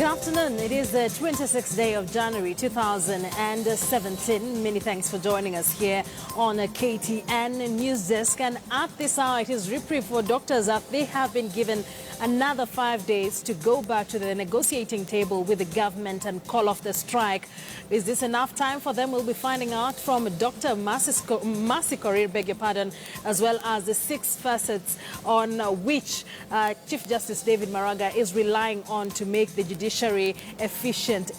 afternoon. It is the 26th day of January 2017. Many thanks for joining us here on a KTN News Desk. And at this hour, it is reprieve for doctors as they have been given another 5 days to go back to the negotiating table with the government and call off the strike. Is this enough time for them? We'll be finding out from Dr. Masi Korir, beg your pardon, as well as the 6 facets on which Chief Justice David Maraga is relying on to make the judiciary efficient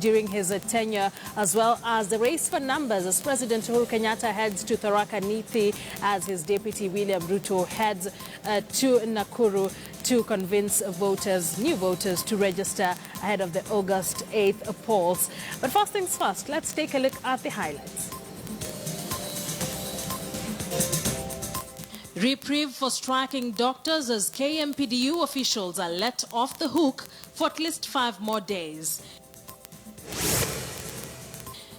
during his tenure, as well as the race for numbers as President Uhuru Kenyatta heads to Tharaka Nithi, as his deputy William Ruto heads to Nakuru to convince new voters to register ahead of the August 8th polls. But first things first, let's take a look at the highlights. Reprieve for striking doctors as KMPDU officials are let off the hook for at least 5 more days.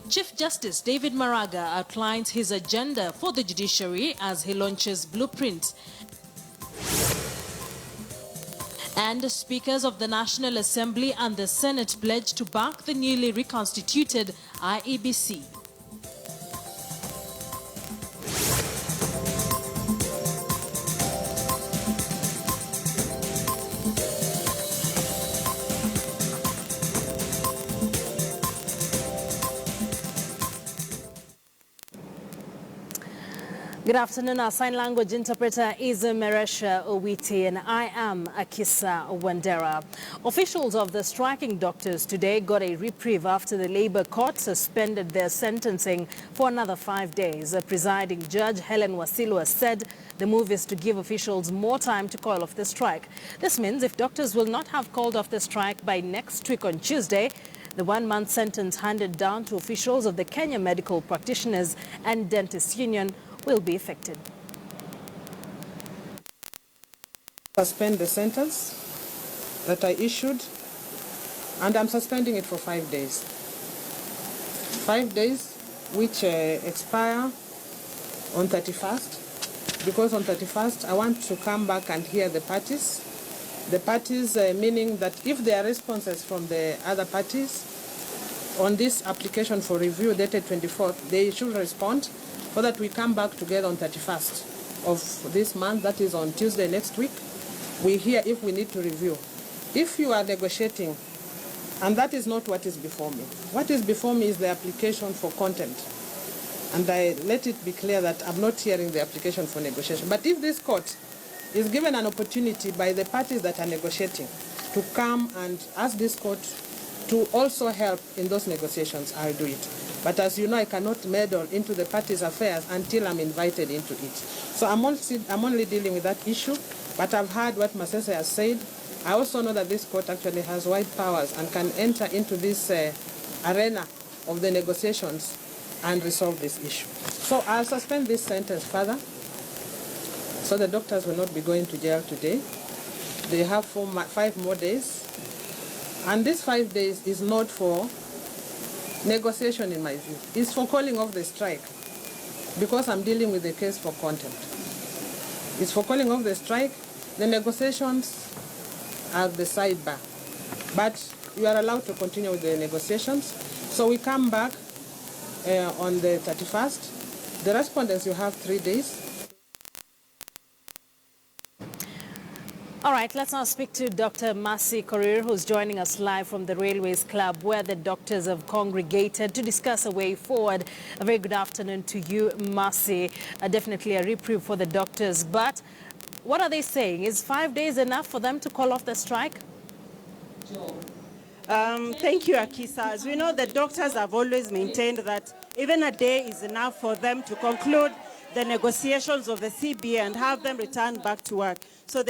Chief Justice David Maraga outlines his agenda for the judiciary as he launches Blueprint. And speakers of the National Assembly and the Senate pledge to back the newly reconstituted IEBC. Good afternoon. Our sign language interpreter is Meresha Owiti, and I am Akisa Wandera. Officials of the striking doctors today got a reprieve after the Labour Court suspended their sentencing for another 5 days. Presiding Judge Helen Wasilwa said the move is to give officials more time to call off the strike. This means if doctors will not have called off the strike by next week on Tuesday, the 1-month sentence handed down to officials of the Kenya Medical Practitioners and Dentists Union will be affected. Suspend the sentence that I issued, and I'm suspending it for 5 days. 5 days which expire on 31st, because on 31st I want to come back and hear the parties. The parties meaning that if there are responses from the other parties on this application for review dated 24th, they should respond, so that we come back together on 31st of this month, that is on Tuesday next week. We hear if we need to review. If you are negotiating, and that is not what is before me. What is before me is the application for contempt. And I let it be clear that I'm not hearing the application for negotiation. But if this court is given an opportunity by the parties that are negotiating to come and ask this court to also help in those negotiations, I'll do it. But as you know, I cannot meddle into the parties' affairs until I'm invited into it. So I'm only dealing with that issue, but I've heard what Masese has said. I also know that this court actually has wide powers and can enter into this arena of the negotiations and resolve this issue. So I'll suspend this sentence further, so the doctors will not be going to jail today. They have 5 more days. And this 5 days is not for negotiation, in my view. It's for calling off the strike, because I'm dealing with the case for contempt. It's for calling off the strike. The negotiations are the sidebar, but you are allowed to continue with the negotiations. So we come back on the 31st. The respondents, you have 3 days. All right, let's now speak to Dr. Masi Korir, who's joining us live from the Railways Club, where the doctors have congregated to discuss a way forward. A very good afternoon to you, Masi. Definitely a reprieve for the doctors. But what are they saying? Is 5 days enough for them to call off the strike? Thank you, Akisa. As we know, the doctors have always maintained that even a day is enough for them to conclude the negotiations of the CBA and have them return back to work. So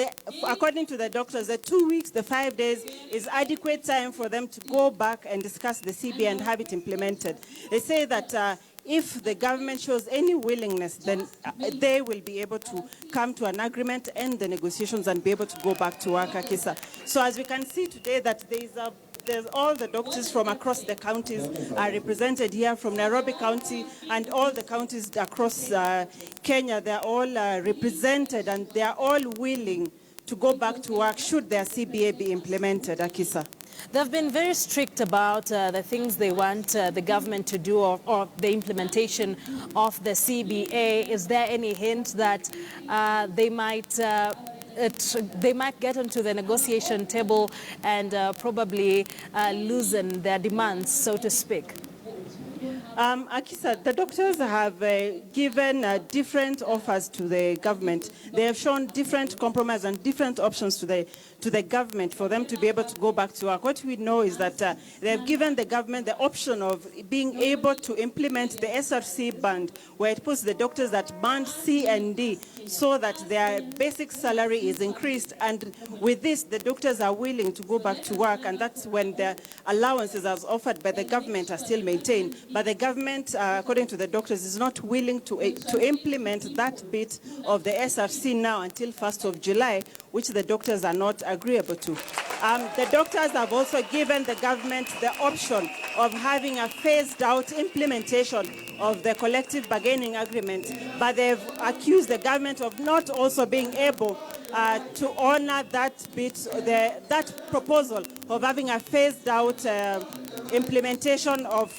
according to the doctors, the 2 weeks, the 5 days is adequate time for them to go back and discuss the CBA and have it implemented. They say that if the government shows any willingness, then they will be able to come to an agreement, end the negotiations, and be able to go back to work, Akisa. So as we can see today, that there's all the doctors from across the counties are represented here, from Nairobi County and all the counties across Kenya. They're all represented, and they're all willing to go back to work should their CBA be implemented, Akisa. They've been very strict about the things they want the government to do or the implementation of the CBA. Is there any hint that they might get onto the negotiation table and probably loosen their demands, so to speak? Akisa, the doctors have given different offers to the government. They have shown different compromise and different options to the government for them to be able to go back to work. What we know is that they have given the government the option of being able to implement the SRC band, where it puts the doctors at band C and D, so that their basic salary is increased. And with this, the doctors are willing to go back to work, and that's when the allowances as offered by the government are still maintained. But the government, according to the doctors, is not willing to implement that bit of the SRC now until 1st of July, which the doctors are not agreeable to. The doctors have also given the government the option of having a phased-out implementation of the collective bargaining agreement, but they've accused the government of not also being able to honor that bit, that proposal of having a phased-out implementation of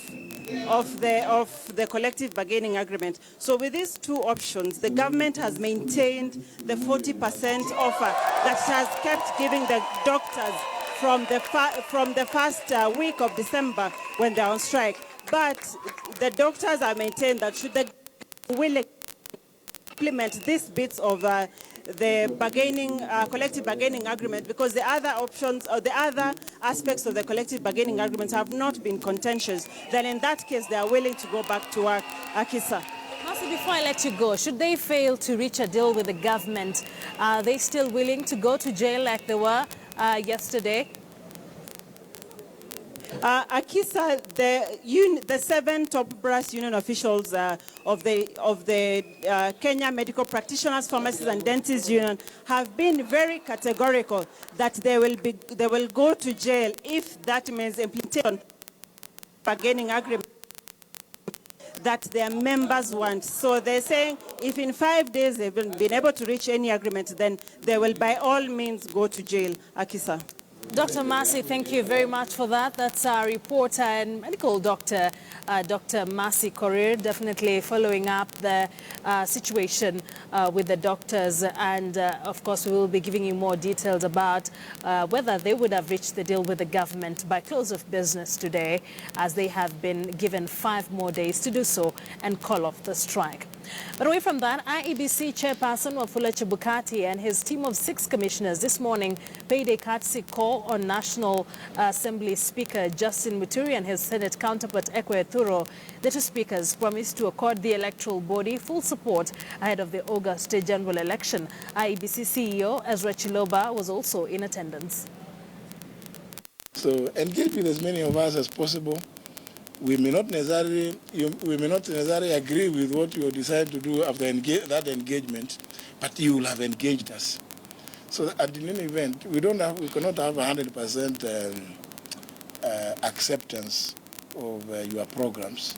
the collective bargaining agreement. So with these two options, the government has maintained the 40% offer that has kept giving the doctors from the first week of December when they're on strike. But the doctors have maintained that should they will implement these bits of the bargaining, collective bargaining agreement, because the other options or the other aspects of the collective bargaining agreement have not been contentious, then in that case they are willing to go back to work. Akisa. Marcy, before I let you go, should they fail to reach a deal with the government, are they still willing to go to jail like they were yesterday? Akisa, the 7 top brass union officials of the Kenya Medical Practitioners, Pharmacists and Dentists Union have been very categorical that they will go to jail if that means implementation bargaining agreement that their members want. So they're saying if in 5 days they've been able to reach any agreement, then they will by all means go to jail. Akisa. Dr. Marcy, thank you very much for that. That's our reporter and medical doctor, Dr. Marcy Korir, definitely following up the situation with the doctors. And, of course, we will be giving you more details about whether they would have reached the deal with the government by close of business today, as they have been given 5 more days to do so and call off the strike. But away from that, IEBC chairperson Wafula Chebukati and his team of 6 commissioners this morning paid a courtesy call on National Assembly Speaker Justin Muturi and his Senate counterpart Ekwe Thuro. The 2 speakers promised to accord the electoral body full support ahead of the August general election. IEBC CEO Ezra Chiloba was also in attendance. So engage with as many of us as possible. We may not necessarily agree with what you decide to do after that engagement, but you will have engaged us. So at any event, we cannot have 100% acceptance of your programs,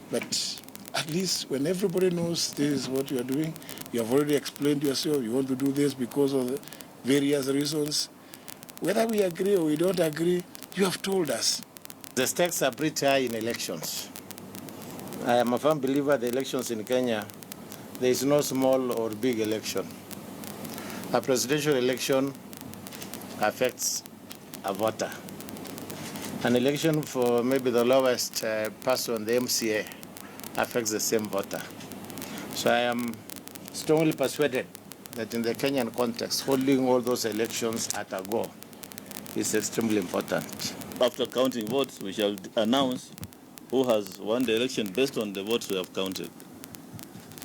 but at least when everybody knows this is what you are doing, you have already explained yourself, you want to do this because of various reasons. Whether we agree or we don't agree, you have told us. The stakes are pretty high in elections. I am a firm believer the elections in Kenya, there is no small or big election. A presidential election affects a voter. An election for maybe the lowest person, the MCA, affects the same voter. So I am strongly persuaded that in the Kenyan context, holding all those elections at a go is extremely important. After counting votes, we shall announce who has won the election based on the votes we have counted.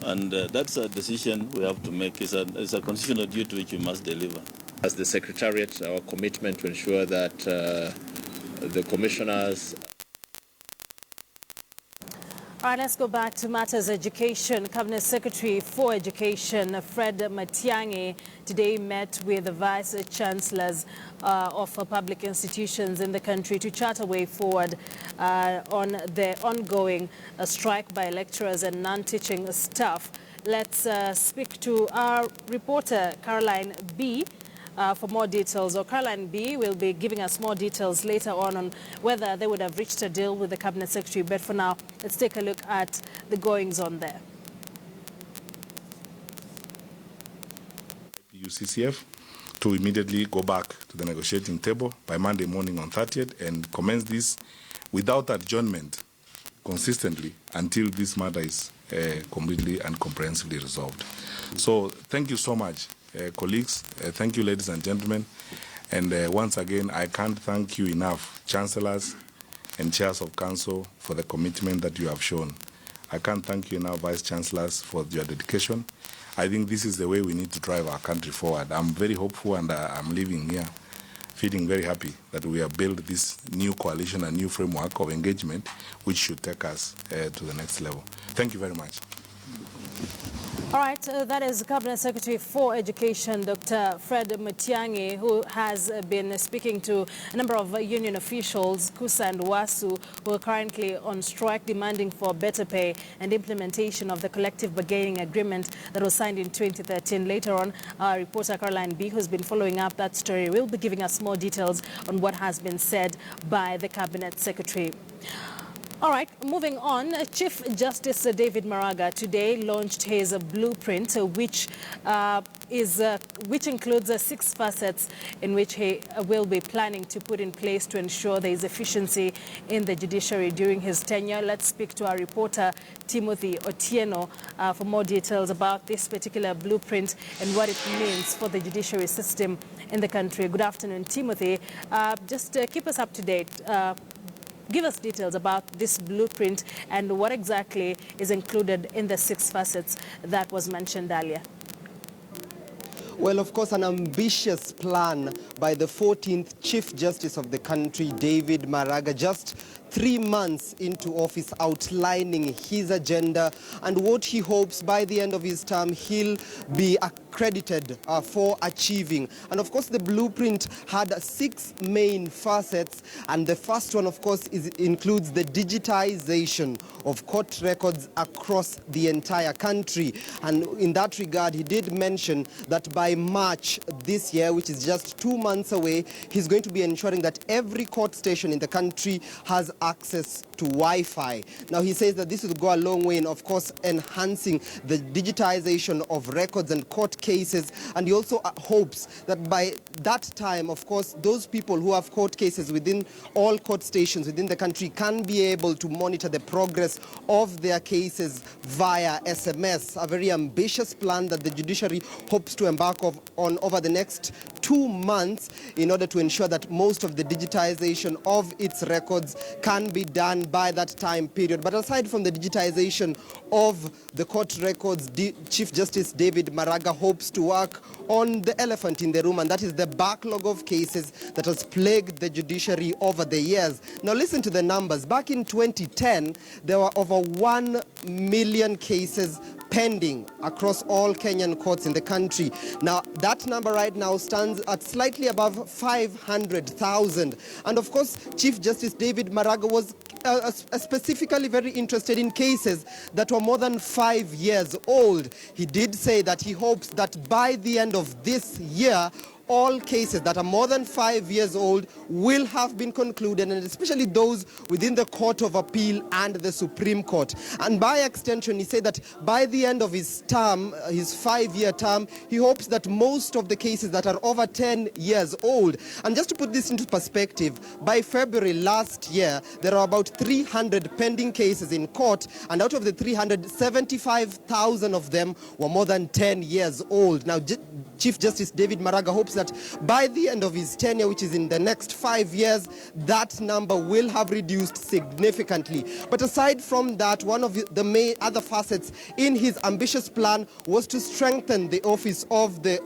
And that's a decision we have to make. It's a constitutional duty which we must deliver. As the Secretariat, our commitment to ensure that the commissioners. All right, let's go back to matters education. Cabinet Secretary for Education, Fred Matiang'i, today met with the Vice Chancellors of public institutions in the country to chart a way forward on the ongoing strike by lecturers and non-teaching staff. Let's speak to our reporter, Caroline B., for more details, or Caroline B will be giving us more details later on whether they would have reached a deal with the Cabinet Secretary. But for now, let's take a look at the goings-on there. UCCF to immediately go back to the negotiating table by Monday morning on 30th and commence this without adjournment consistently until this matter is completely and comprehensively resolved. So thank you so much, colleagues. Thank you, ladies and gentlemen. And once again, I can't thank you enough, chancellors and chairs of council, for the commitment that you have shown. I can't thank you enough, vice chancellors, for your dedication. I think this is the way we need to drive our country forward. I'm very hopeful, and I'm leaving here feeling very happy that we have built this new coalition and new framework of engagement, which should take us to the next level. Thank you very much. All right, that is Cabinet Secretary for Education, Dr. Fred Matiang'i, who has been speaking to a number of union officials, KUSA and WASU, who are currently on strike demanding for better pay and implementation of the collective bargaining agreement that was signed in 2013. Later on, our reporter Caroline B, who's been following up that story, will be giving us more details on what has been said by the Cabinet Secretary. All right, moving on, Chief Justice David Maraga today launched his blueprint, which includes 6 facets in which he will be planning to put in place to ensure there is efficiency in the judiciary during his tenure. Let's speak to our reporter, Timothy Otieno, for more details about this particular blueprint and what it means for the judiciary system in the country. Good afternoon, Timothy. Just keep us up to date. Give us details about this blueprint and what exactly is included in the 6 facets that was mentioned earlier. Well, of course, an ambitious plan by the 14th Chief Justice of the country, David Maraga, just 3 months into office, outlining his agenda and what he hopes by the end of his term he'll be accredited for achieving. And of course, the blueprint had 6 main facets, and the first one, of course, includes the digitization of court records across the entire country. And in that regard, he did mention that by March this year, which is just 2 months away, he's going to be ensuring that every court station in the country has access to Wi-Fi. Now, he says that this will go a long way in, of course, enhancing the digitization of records and court cases. And he also hopes that by that time, of course, those people who have court cases within all court stations within the country can be able to monitor the progress of their cases via SMS. A very ambitious plan that the judiciary hopes to embark on over the next 2 months in order to ensure that most of the digitization of its records can be done by that time period. But aside from the digitization of the court records, Chief Justice David Maraga hopes to work on the elephant in the room, and that is the backlog of cases that has plagued the judiciary over the years. Now listen to the numbers. Back in 2010, there were over 1 million cases pending across all Kenyan courts in the country. Now, that number right now stands at slightly above 500,000. And of course, Chief Justice David Maraga was specifically very interested in cases that were more than 5 years old. He did say that he hopes that by the end of this year, all cases that are more than 5 years old will have been concluded, and especially those within the Court of Appeal and the Supreme Court. And by extension, he said that by the end of his term, his 5-year term, he hopes that most of the cases that are over 10 years old. And just to put this into perspective, by February last year, there are about 300 pending cases in court, and out of the 300, 75,000 of them were more than 10 years old. Now, Chief Justice David Maraga hopes that by the end of his tenure, which is in the next 5 years, that number will have reduced significantly. But aside from that, one of the main other facets in his ambitious plan was to strengthen the office of the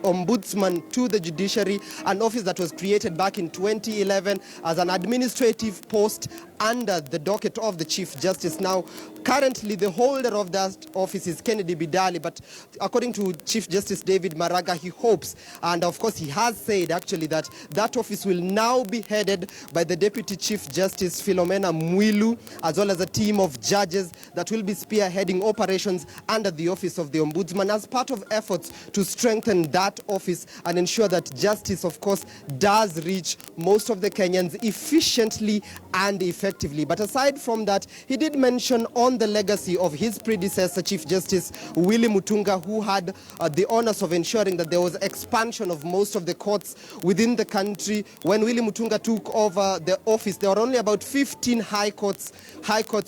Ombudsman to the judiciary, an office that was created back in 2011 as an administrative post under the docket of the Chief Justice. Now, Currently, the holder of that office is Kennedy Bidali, but according to Chief Justice David Maraga, he hopes, and of course he has said actually, that that office will now be headed by the Deputy Chief Justice Philomena Mwilu, as well as a team of judges that will be spearheading operations under the Office of the Ombudsman as part of efforts to strengthen that office and ensure that justice, of course, does reach most of the Kenyans efficiently and effectively. But aside from that, he did mention on the legacy of his predecessor, Chief Justice Willie Mutunga, who had the honors of ensuring that there was expansion of most of the courts within the country. When Willie Mutunga took over the office, there were only about 15 high courts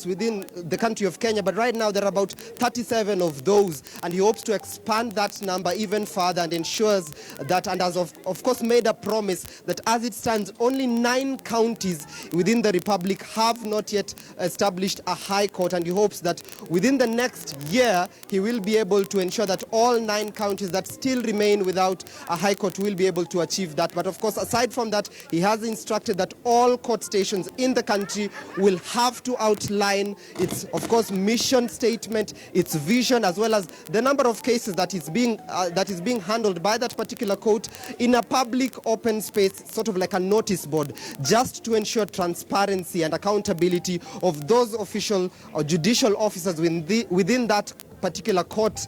within the country of Kenya, but right now there are about 37 of those, and he hopes to expand that number even further and ensures that, and has of course made a promise that as it stands, only 9 counties within the republic have not yet established a high court, and he hopes that within the next year he will be able to ensure that all 9 counties that still remain without a high court will be able to achieve that. But of course, aside from that, he has instructed that all court stations in the country will have to outline its, of course, mission statement, its vision, as well as the number of cases that is being handled by that particular court in a public open space, sort of like a notice board, just to ensure transparency and accountability of those official or judicial officers within that particular court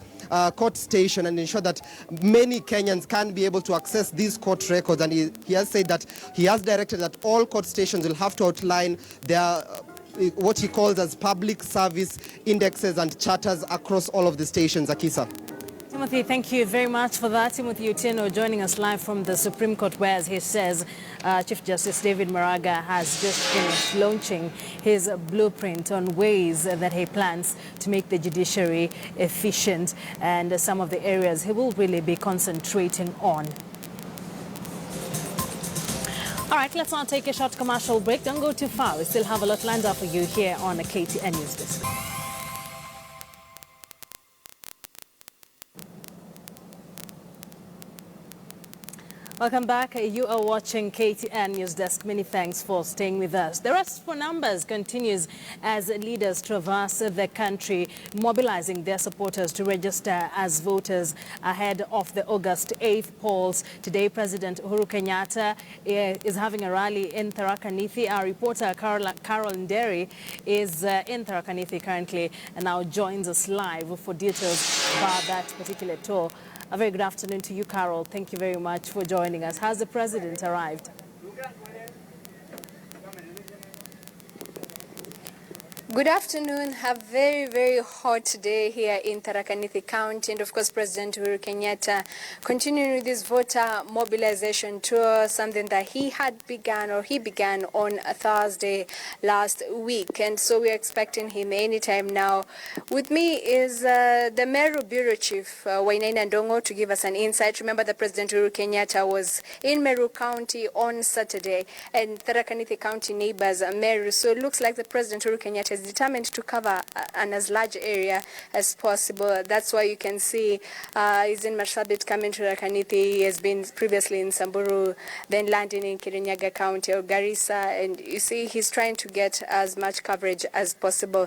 station, and ensure that many Kenyans can be able to access these court records. And he has said that he has directed that all court stations will have to outline their what he calls as public service indexes and charters across all of the stations. Akisa. Timothy, thank you very much for that. Timothy Utino joining us live from the Supreme Court, where, as he says, Chief Justice David Maraga has just finished launching his blueprint on ways that he plans to make the judiciary efficient, and some of the areas he will really be concentrating on. All right, let's now take a short commercial break. Don't go too far. We still have a lot lined up for you here on the KTN News Desk. Welcome back. You are watching KTN News Desk. Many thanks for staying with us. The Rest for Numbers continues as leaders traverse the country, mobilizing their supporters to register as voters ahead of the August 8th polls. Today, President Uhuru Kenyatta is having a rally in Tharaka Nithi. Our reporter, Carol Nderi, is in Tharaka Nithi currently and now joins us live for details about that particular tour. A very good afternoon to you, Carol. Thank you very much for joining us. Has the president arrived? Good afternoon. A very, very hot day here in Tharaka Nithi County. And of course, President Uhuru Kenyatta continuing with this voter mobilization tour, something that he began on a Thursday last week. And so we're expecting him anytime now. With me is the Meru Bureau Chief, Wainaina Ndongo, to give us an insight. Remember that President Uhuru Kenyatta was in Meru County on Saturday, and Tharaka Nithi County neighbors Meru. So it looks like the President Uhuru Kenyatta is determined to cover an as large area as possible. That's why you can see he's in Marsabit, coming to Tharaka Nithi. He has been previously in Samburu, then landing in Kirinyaga County or Garissa, and you see he's trying to get as much coverage as possible.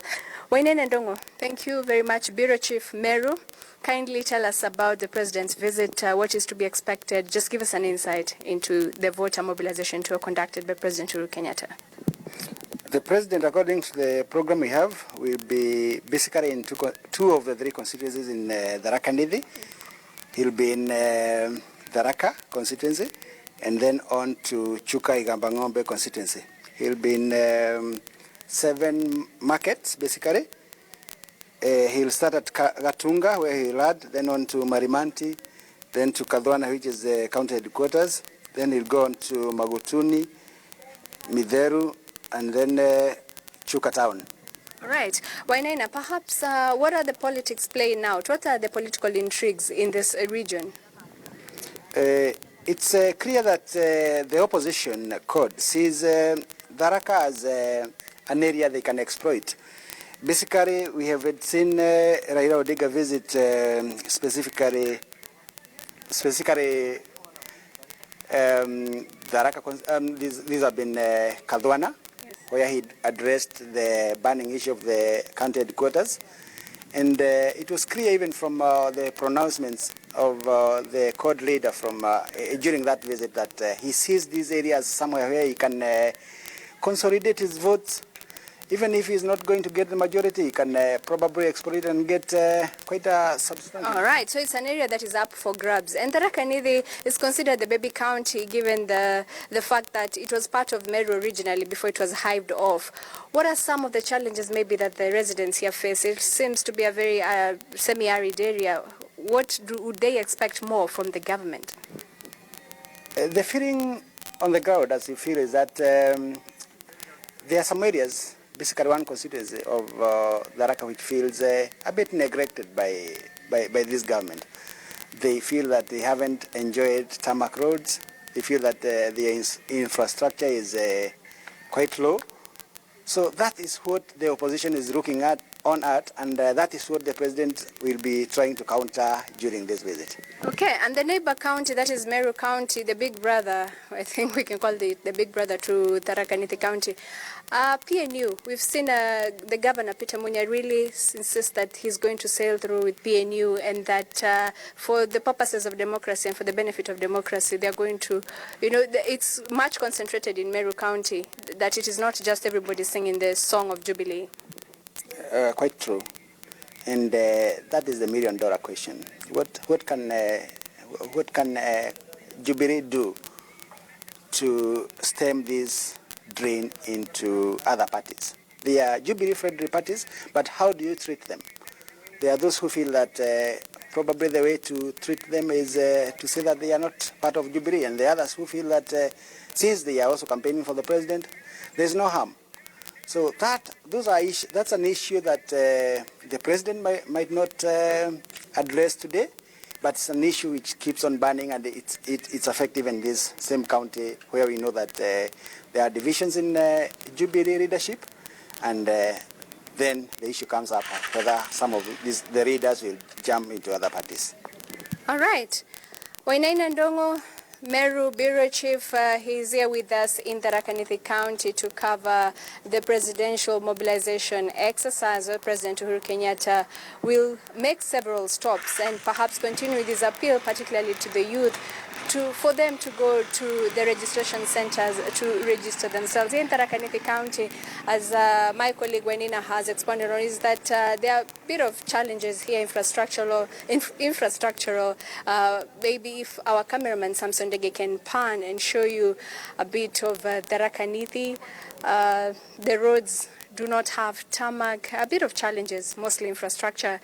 Wainaina Ndongo, thank you very much. Bureau Chief Meru, kindly tell us about the President's visit, what is to be expected. Just give us an insight into the voter mobilization tour conducted by President Uhuru Kenyatta. The President, according to the program we have, will be basically in two of the 3 constituencies in Tharaka Nithi. He'll be in Tharaka constituency and then on to Chuka Igambangombe constituency. He'll be in 7 markets, basically. He'll start at Gatunga, where he'll add, then on to Marimanti, then to Kadwana, which is the county headquarters. Then he'll go on to Magutuni, Midheru, and then Chuka town. All right. Wainaina, perhaps what are the politics playing out? What are the political intrigues in this region? It's clear that the opposition code sees Tharaka as an area they can exploit. Basically, we have seen Raila Odinga visit specifically Tharaka. These have been Kadwana. where he addressed the burning issue of the county headquarters. And it was clear even from the pronouncements of the court leader from during that visit that he sees these areas somewhere where he can consolidate his votes. Even if he's not going to get the majority, he can probably exploit it and get quite a substantial. All right, so it's an area that is up for grabs. And Tharaka Nithi is considered the baby county given the fact that it was part of Meru originally before it was hived off. What are some of the challenges maybe that the residents here face? It seems to be a very semi-arid area. What would they expect more from the government? The feeling on the ground, as you feel, is that there are some areas, basically one constituency of Tharaka, which feels a bit neglected by this government. They feel that they haven't enjoyed tarmac roads. They feel that the infrastructure is quite low. So that is what the opposition is looking at, and that is what the president will be trying to counter during this visit. Okay, and the neighbor county, that is Meru County, the big brother, I think we can call it the big brother to Tharaka Nithi County. PNU, we've seen the governor, Peter Munya, really insist that he's going to sail through with PNU and that for the purposes of democracy and for the benefit of democracy, they're going to, it's much concentrated in Meru County, that it is not just everybody singing the song of Jubilee. Quite true. And that is the $1 million question. What can Jubilee do to stem this drain into other parties? They are Jubilee-friendly parties, but how do you treat them? There are those who feel that probably the way to treat them is to say that they are not part of Jubilee, and the others who feel that since they are also campaigning for the president, there's no harm. So that's an issue that the president might not address today, but it's an issue which keeps on burning, and it's effective in this same county where we know that there are divisions in Jubilee leadership, and then the issue comes up whether some of the leaders will jump into other parties. All right. Wainaina Ndongo, Meru Bureau Chief, he's here with us in Tharaka Nithi County to cover the presidential mobilization exercise. President Uhuru Kenyatta will make several stops and perhaps continue this appeal, particularly to the youth, for them to go to the registration centers to register themselves. Here in Tharaka Nithi County, as my colleague Wenina has expounded on, is that there are a bit of challenges here, infrastructural. Maybe if our cameraman Samson Dege can pan and show you a bit of Tharaka Nithi, the roads do not have tarmac, a bit of challenges, mostly infrastructure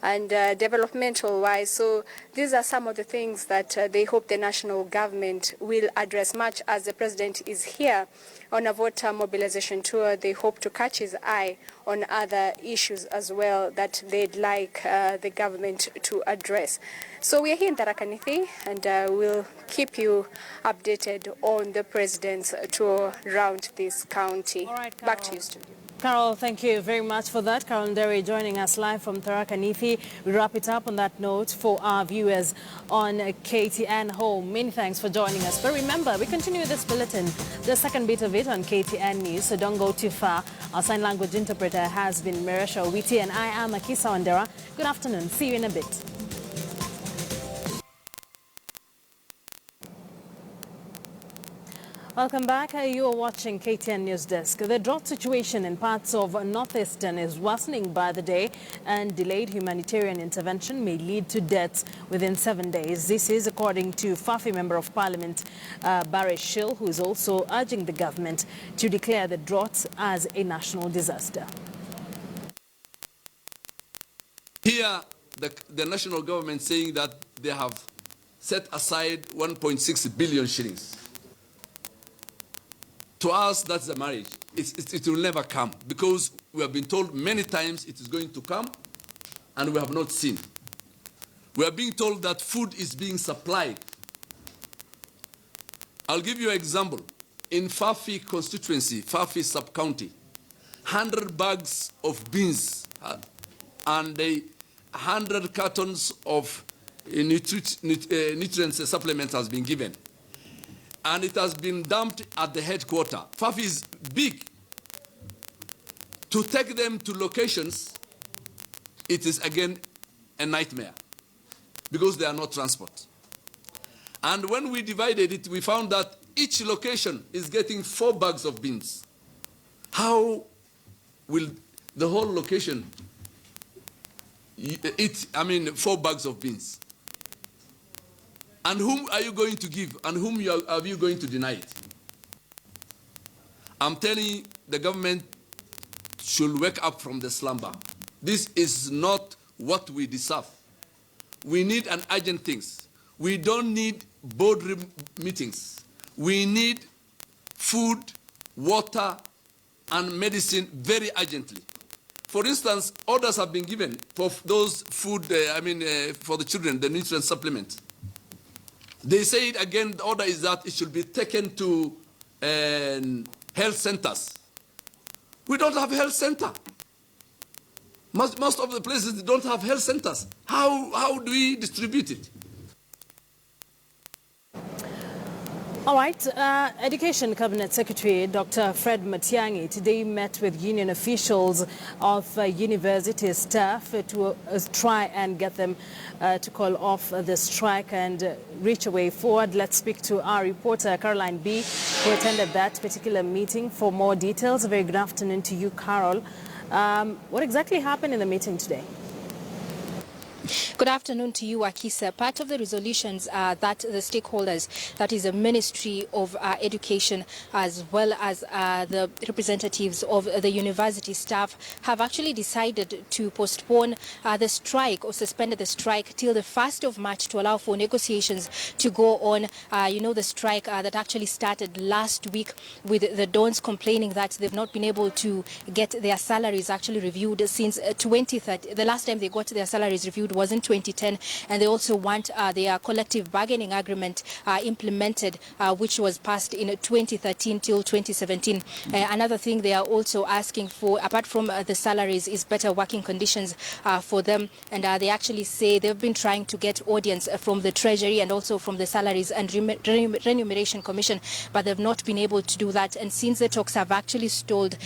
and developmental-wise. So these are some of the things that they hope the national government will address. Much as the president is here on a voter mobilization tour, they hope to catch his eye on other issues as well that they'd like the government to address. So we are here in Tharaka Nithi, and we'll keep you updated on the president's tour around this county. All right, back to you, studio. Carol, thank you very much for that. Carol Ndere joining us live from Tharaka Nithi. We wrap it up on that note for our viewers on KTN Home. Many thanks for joining us. But remember, we continue this bulletin, the second bit of it on KTN News, so don't go too far. Our sign language interpreter has been Miresha Witi, and I am Akisa Wandera. Good afternoon. See you in a bit. Welcome back. You are watching KTN News Desk. The drought situation in parts of northeastern is worsening by the day, and delayed humanitarian intervention may lead to deaths within 7 days. This is according to Fafi Member of Parliament Barry Shill, who is also urging the government to declare the drought as a national disaster. Here, the national government saying that they have set aside 1.6 billion shillings. To us, that's a marriage. It will never come, because we have been told many times it is going to come, and we have not seen. We are being told that food is being supplied. I'll give you an example. In Fafi constituency, Fafi sub-county, 100 bags of beans and 100 cartons of nutrients supplements has been given. And it has been dumped at the headquarters. Fafi is big. To take them to locations, it is again a nightmare because they are not transport. And when we divided it, we found that each location is getting 4 bags of beans. How will the whole location eat, 4 bags of beans? And whom are you going to give, and whom are you going to deny it? I'm telling you, the government should wake up from the slumber. This is not what we deserve. We need an urgent things. We don't need boardroom meetings. We need food, water, and medicine very urgently. For instance, orders have been given for those food, for the children, the nutrient supplement. They say it again, the order is that it should be taken to health centers. We don't have health center. Most of the places don't have health centers. How do we distribute it? All right, Education Cabinet Secretary Dr. Fred Matiang'i today met with union officials of university staff to try and get them to call off the strike and reach a way forward. Let's speak to our reporter, Caroline B., who attended that particular meeting for more details. A very good afternoon to you, Carol. What exactly happened in the meeting today? Good afternoon to you, Akisa. Part of the resolutions that the stakeholders, that is the Ministry of Education, as well as the representatives of the university staff, have actually decided to postpone the strike or suspend the strike till the 1st of March to allow for negotiations to go on. The strike that actually started last week with the Dons complaining that they've not been able to get their salaries actually reviewed since 2013. The last time they got their salaries reviewed was in 2010, and they also want their collective bargaining agreement implemented, which was passed in 2013 till 2017. Another thing they are also asking for, apart from the salaries, is better working conditions for them, and they actually say they've been trying to get audience from the Treasury and also from the Salaries and Remuneration Commission, but they've not been able to do that. And since the talks have actually stalled,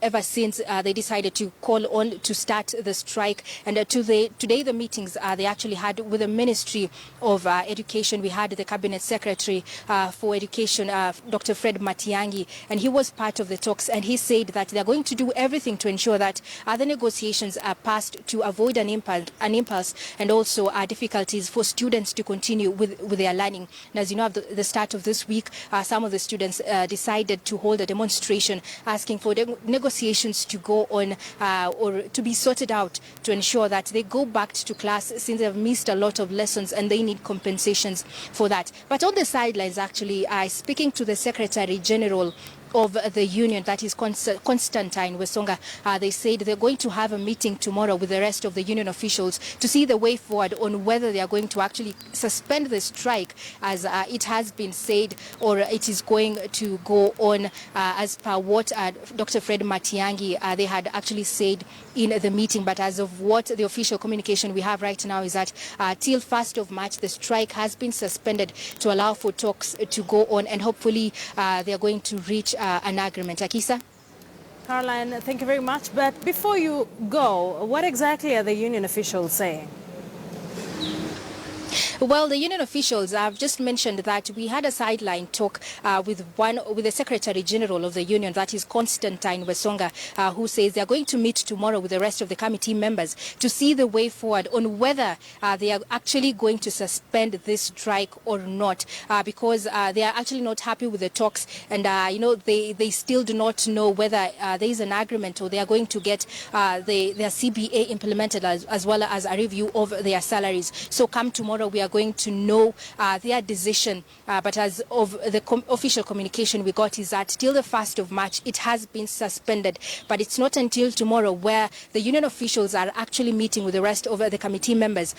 ever since they decided to call on to start the strike. And today the meetings they actually had with the Ministry of Education. We had the Cabinet Secretary for Education, Dr. Fred Matiang'i, and he was part of the talks, and he said that they're going to do everything to ensure that the negotiations are passed to avoid an impasse and also difficulties for students to continue with their learning. And as you know, at the start of this week, some of the students decided to hold a demonstration asking for the negotiations to go on or to be sorted out to ensure that they go back to class, since they've missed a lot of lessons and they need compensations for that. But on the sidelines, actually, speaking to the Secretary General of the union, that is Constantine Wesonga, they said they're going to have a meeting tomorrow with the rest of the union officials to see the way forward on whether they are going to actually suspend the strike, as it has been said, or it is going to go on as per what Dr. Fred Matiang'i they had actually said in the meeting. But as of what the official communication we have right now is that till 1st of March the strike has been suspended to allow for talks to go on, and hopefully they are going to reach an agreement. Akisa? Caroline, thank you very much. But before you go, what exactly are the union officials saying? Well, the union officials have just mentioned that we had a sideline talk with the Secretary General of the union, that is Constantine Wesonga, who says they are going to meet tomorrow with the rest of the committee members to see the way forward on whether they are actually going to suspend this strike or not, because they are actually not happy with the talks, and they still do not know whether there is an agreement or they are going to get their CBA implemented as well as a review of their salaries. So come tomorrow, we are going to know their decision. But as of the official communication we got is that till the 1st of March it has been suspended. But it's not until tomorrow where the union officials are actually meeting with the rest of the committee members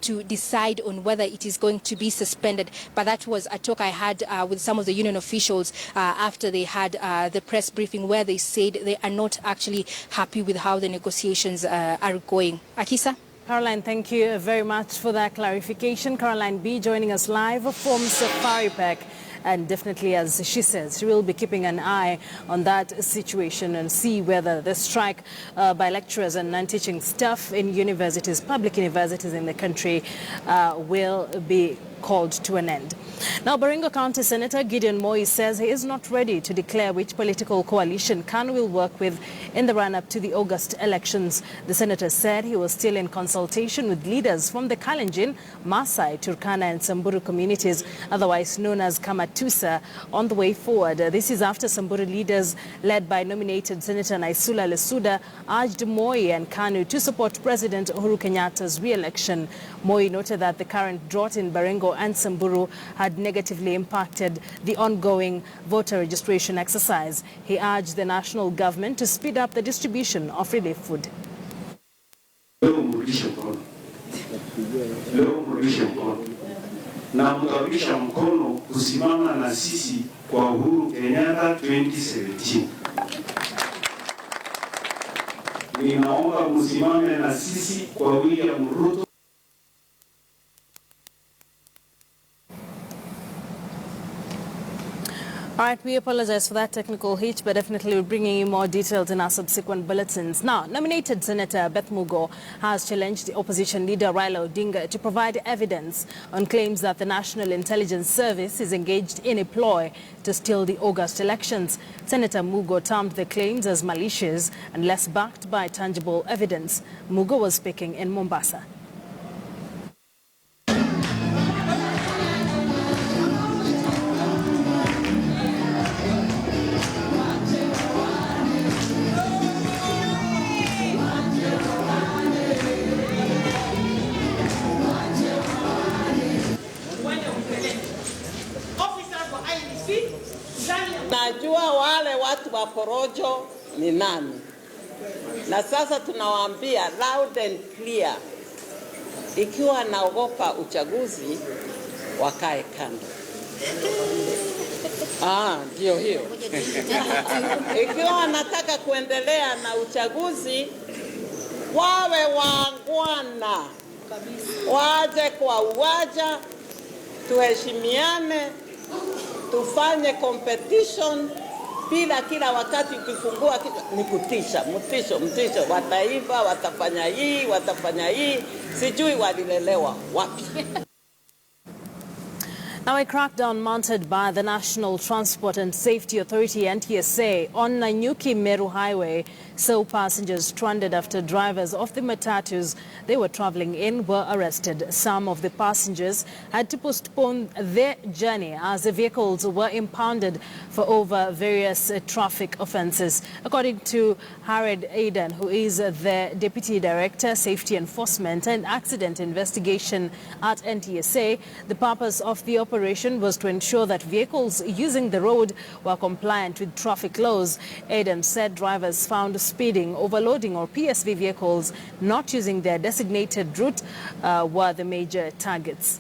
to decide on whether it is going to be suspended. But that was a talk I had with some of the union officials after they had the press briefing, where they said they are not actually happy with how the negotiations are going. Akisa? Caroline, thank you very much for that clarification. Caroline B. joining us live from Safari Park. And definitely, as she says, she will be keeping an eye on that situation and see whether the strike by lecturers and non-teaching staff in universities, public universities in the country, will be called to an end. Now, Baringo County Senator Gideon Moi says he is not ready to declare which political coalition KANU will work with in the run-up to the August elections. The senator said he was still in consultation with leaders from the Kalenjin, Maasai, Turkana and Samburu communities, otherwise known as Kamatusa, on the way forward. This is after Samburu leaders, led by nominated Senator Naisula Lesuda, urged Moi and KANU to support President Uhuru Kenyatta's re-election. Moi noted that the current drought in Baringo and Samburu had negatively impacted the ongoing voter registration exercise. He urged the national government to speed up the distribution of relief food. Leo na mtarudisha mkono kusimama na sisi kwa Uhuru Kenyatta 2017. Ninaomba msimame na sisi kwa William Ruto. All right, we apologize for that technical hitch, but definitely we're bringing you more details in our subsequent bulletins. Now, nominated Senator Beth Mugo has challenged the opposition leader Raila Odinga to provide evidence on claims that the National Intelligence Service is engaged in a ploy to steal the August elections. Senator Mugo termed the claims as malicious and less backed by tangible evidence. Mugo was speaking in Mombasa. Najua wale watu wa porojo ni nani. Na sasa tunawaambia loud and clear. Ikiwa naogopa uchaguzi, wakae kando. Ndio hiyo. Ikiwa wanataka kuendelea na uchaguzi, wawe wangwana. Waje kwa uwaja, tuheshimiane, tufanye competition bila kila wakati ukifungua ni kutisha, mtisho, wataiba, watafanya hii, sijui walilelewa wapi. Now, a crackdown mounted by the National Transport and Safety Authority NTSA on Nanyuki Meru Highway saw passengers stranded after drivers of the matatus they were traveling in were arrested. Some of the passengers had to postpone their journey as the vehicles were impounded for over various traffic offences. According to Hared Aidan, who is the Deputy Director, Safety Enforcement and Accident Investigation at NTSA, the purpose of the operation was to ensure that vehicles using the road were compliant with traffic laws. Aidan said drivers found speeding, overloading or PSV vehicles not using their designated route were the major targets.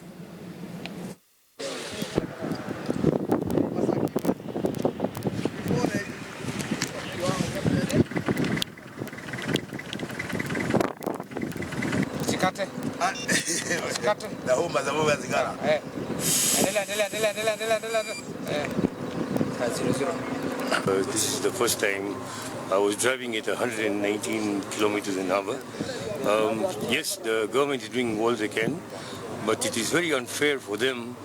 This is the first time I was driving at 119 kilometers an hour. Yes, the government is doing all they can, but it is very unfair for them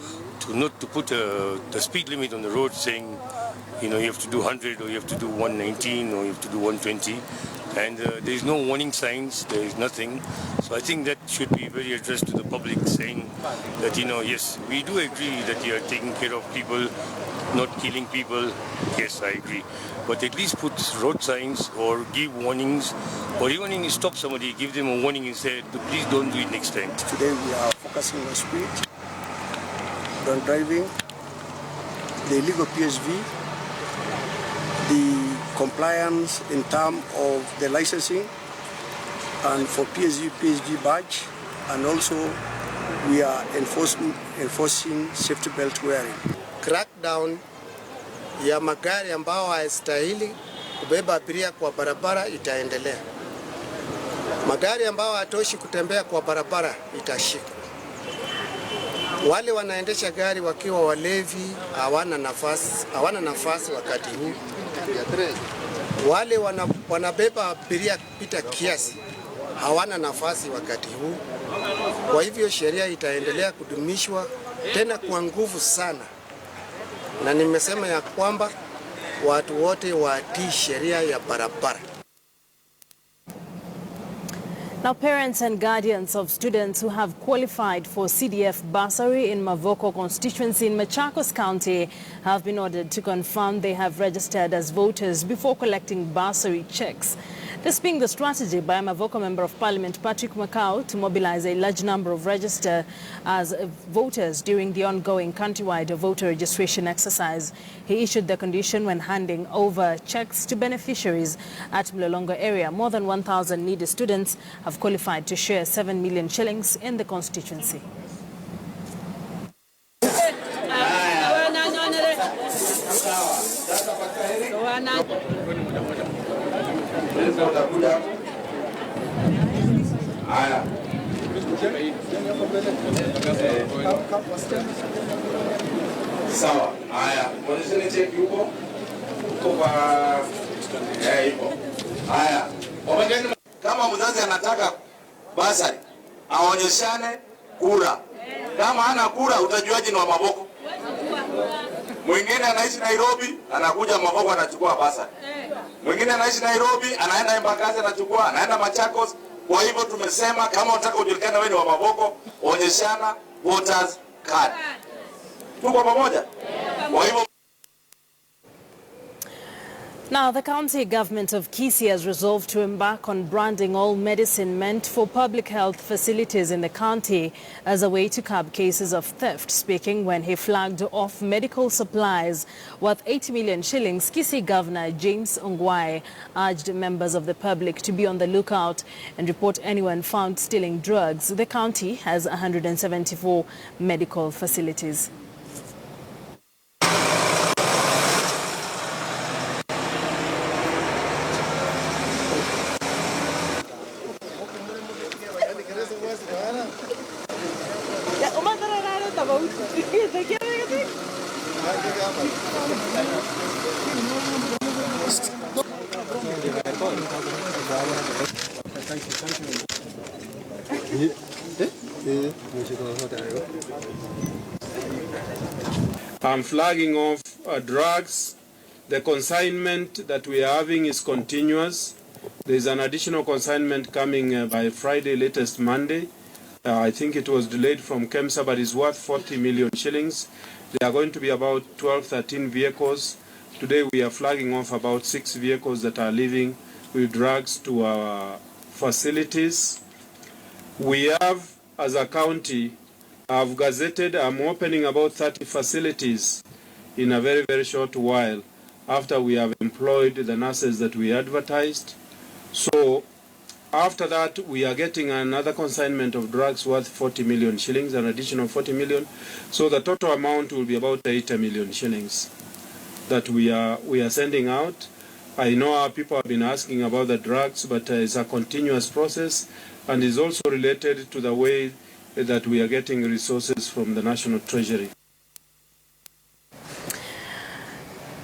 to not to put the speed limit on the road, saying, you know, you have to do 100 or you have to do 119 or you have to do 120. And there is no warning signs, there is nothing. So I think that should be very addressed to the public, saying that, you know, yes, we do agree that you are taking care of people, not killing people. Yes, I agree. But at least put road signs or give warnings, or even when you stop somebody, give them a warning and say, please don't do it next time. Today we are focusing on speed, drunk driving, the illegal PSV, the compliance in terms of the licensing, and for PSV badge, and also we are enforcing safety belt wearing. Crackdown ya magari ambao hayastahili kubeba abiria kwa barabara itaendelea. Magari ambao hatoshi kutembea kwa barabara itashikwa. Wale wanaendesha gari wakiwa walevi hawana nafasi wakati huu. Wale wanabeba abiria kupita kiasi hawana nafasi wakati huu. Kwa hivyo sheria itaendelea kudumishwa tena kwa nguvu sana, na nimesema ya kwamba watu wote watii sheria ya barabara. Now, parents and guardians of students who have qualified for CDF bursary in Mavoko constituency in Machakos County have been ordered to confirm they have registered as voters before collecting bursary checks. This being the strategy by Mavoko Member of Parliament Patrick Macau to mobilize a large number of registered as voters during the ongoing countrywide voter registration exercise. He issued the condition when handing over checks to beneficiaries at Mlolongo area. More than 1,000 needy students have qualified to share 7 million shillings in the constituency. Sawa. Haya, onyesheni cheki huko. Huko hivyo. Haya. Kama mzazi anataka basari, aonyeshane kura. Kama hana kura, utajuaje ni wa Mavoko? Mwingine anaishi Nairobi, anakuja Mavoko anachukua basari. Mwingine anaishi Nairobi, anaenda Embakasi anachukua, anaenda Machakos. Kwa hivyo tumesema kama unataka ujulikane wewe ni wa Mavoko, onyeshana voters card. Tuko pamoja? Kwa hivyo Now, the county government of Kisii has resolved to embark on branding all medicine meant for public health facilities in the county as a way to curb cases of theft. Speaking when he flagged off medical supplies worth 80 million shillings, Kisii Governor James Ongwae urged members of the public to be on the lookout and report anyone found stealing drugs. The county has 174 medical facilities. I'm flagging off drugs. The consignment that we are having is continuous. There is an additional consignment coming by Friday, latest Monday. I think it was delayed from KEMSA, but it's worth 40 million shillings. There are going to be about 12, 13 vehicles. Today we are flagging off about 6 vehicles that are leaving with drugs to our facilities. We have, as a county, I've gazetted, I'm opening about 30 facilities in a very, very short while after we have employed the nurses that we advertised. So after that, we are getting another consignment of drugs worth 40 million shillings, an additional 40 million. So the total amount will be about 80 million shillings that we are sending out. I know our people have been asking about the drugs, but it's a continuous process and is also related to the way that we are getting resources from the National Treasury.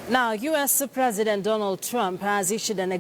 Now, U.S. President Donald Trump has issued an